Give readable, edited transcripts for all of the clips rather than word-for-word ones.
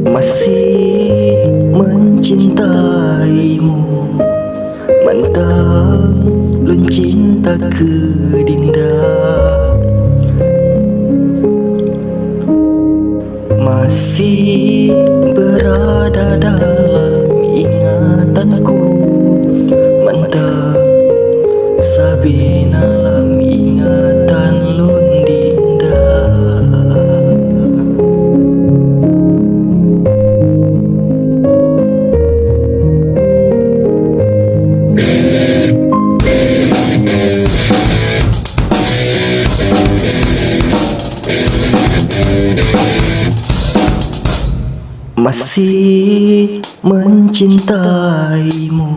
Masih mencintaimu, mentang lun cinta ke Dinda. Masih berada dalam ingatanku, mentang sabina dalam ingatan lun Dinda. Masih mencintaimu,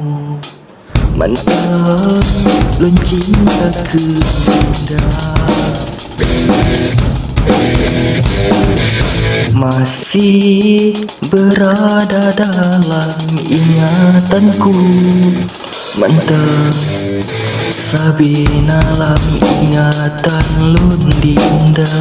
mentang lun cinta ke Dinda. Masih berada dalam ingatanku, mentang sabina dalam ingatan lun Dinda.